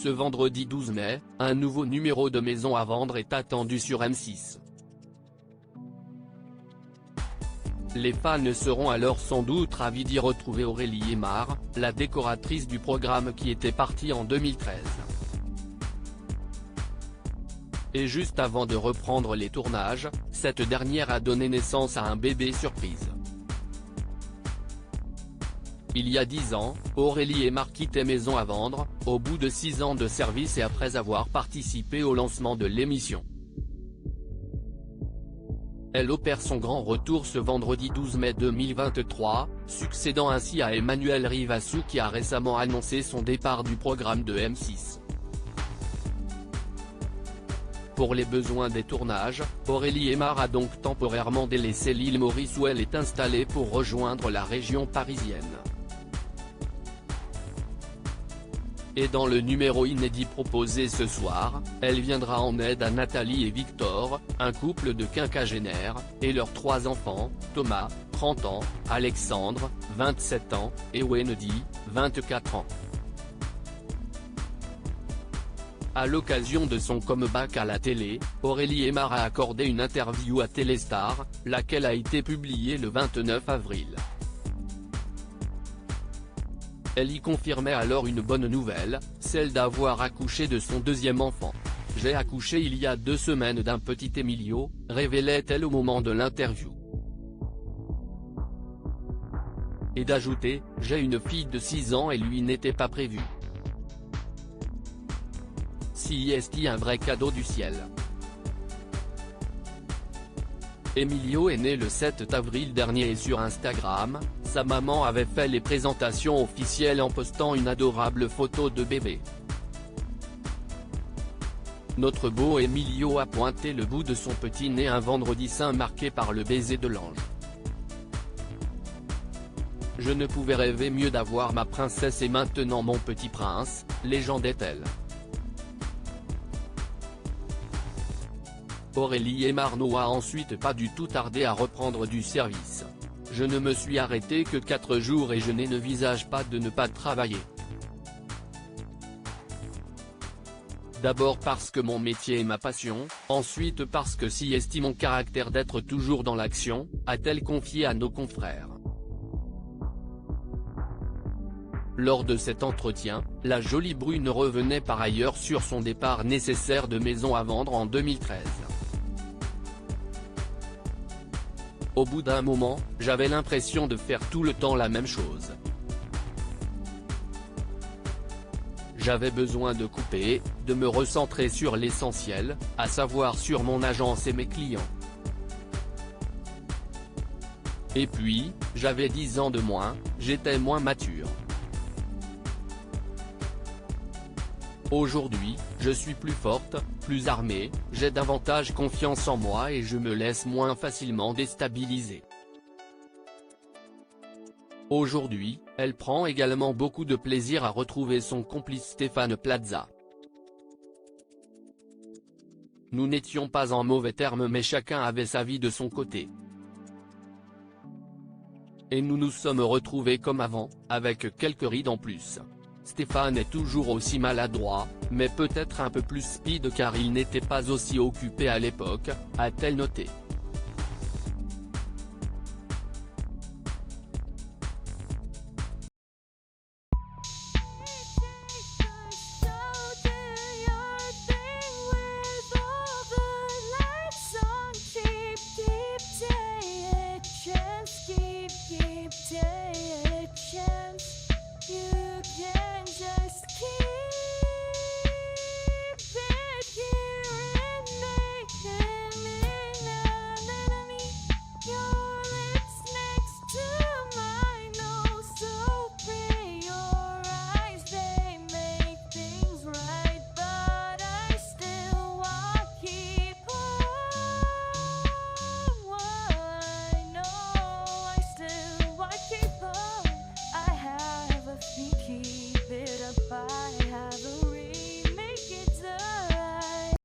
Ce vendredi 12 mai, un nouveau numéro de Maison à vendre est attendu sur M6. Les fans seront alors sans doute ravis d'y retrouver Aurélie Aymar, la décoratrice du programme qui était partie en 2013. Et juste avant de reprendre les tournages, cette dernière a donné naissance à un bébé surprise. Il y a 10 ans, Aurélie Aymar quittait Maison à vendre, au bout de 6 ans de service et après avoir participé au lancement de l'émission. Elle opère son grand retour ce vendredi 12 mai 2023, succédant ainsi à Emmanuel Rivassou qui a récemment annoncé son départ du programme de M6. Pour les besoins des tournages, Aurélie Aymar a donc temporairement délaissé l'île Maurice où elle est installée pour rejoindre la région parisienne. Et dans le numéro inédit proposé ce soir, elle viendra en aide à Nathalie et Victor, un couple de quinquagénaires, et leurs 3 enfants, Thomas, 30 ans, Alexandre, 27 ans, et Wendy, 24 ans. À l'occasion de son comeback à la télé, Aurélie Aymar a accordé une interview à Téléstar, laquelle a été publiée le 29 avril. Elle y confirmait alors une bonne nouvelle, celle d'avoir accouché de son 2e enfant. « J'ai accouché il y a 2 semaines d'un petit Emilio », révélait-elle au moment de l'interview. Et d'ajouter « J'ai une fille de 6 ans et lui n'était pas prévu. C'est un vrai cadeau du ciel ». Emilio est né le 7 avril dernier et sur Instagram, sa maman avait fait les présentations officielles en postant une adorable photo de bébé. Notre beau Emilio a pointé le bout de son petit nez un vendredi saint marqué par le baiser de l'ange. Je ne pouvais rêver mieux d'avoir ma princesse et maintenant mon petit prince, légendait-elle. Aurélie Aymar n'a ensuite pas du tout tardé à reprendre du service. « Je ne me suis arrêté que 4 jours et je n'envisage pas de ne pas travailler. D'abord parce que mon métier est ma passion, ensuite parce que si estime mon caractère d'être toujours dans l'action », a-t-elle confié à nos confrères. Lors de cet entretien, la jolie brune revenait par ailleurs sur son départ nécessaire de Maison à vendre en 2013. Au bout d'un moment, j'avais l'impression de faire tout le temps la même chose. J'avais besoin de couper, de me recentrer sur l'essentiel, à savoir sur mon agence et mes clients. Et puis, j'avais 10 ans de moins, j'étais moins mature. Aujourd'hui, je suis plus forte, plus armée, j'ai davantage confiance en moi et je me laisse moins facilement déstabiliser. Aujourd'hui, elle prend également beaucoup de plaisir à retrouver son complice Stéphane Plaza. Nous n'étions pas en mauvais termes mais chacun avait sa vie de son côté. Et nous nous sommes retrouvés comme avant, avec quelques rides en plus. Stéphane est toujours aussi maladroit, mais peut-être un peu plus speed car il n'était pas aussi occupé à l'époque, a-t-elle noté.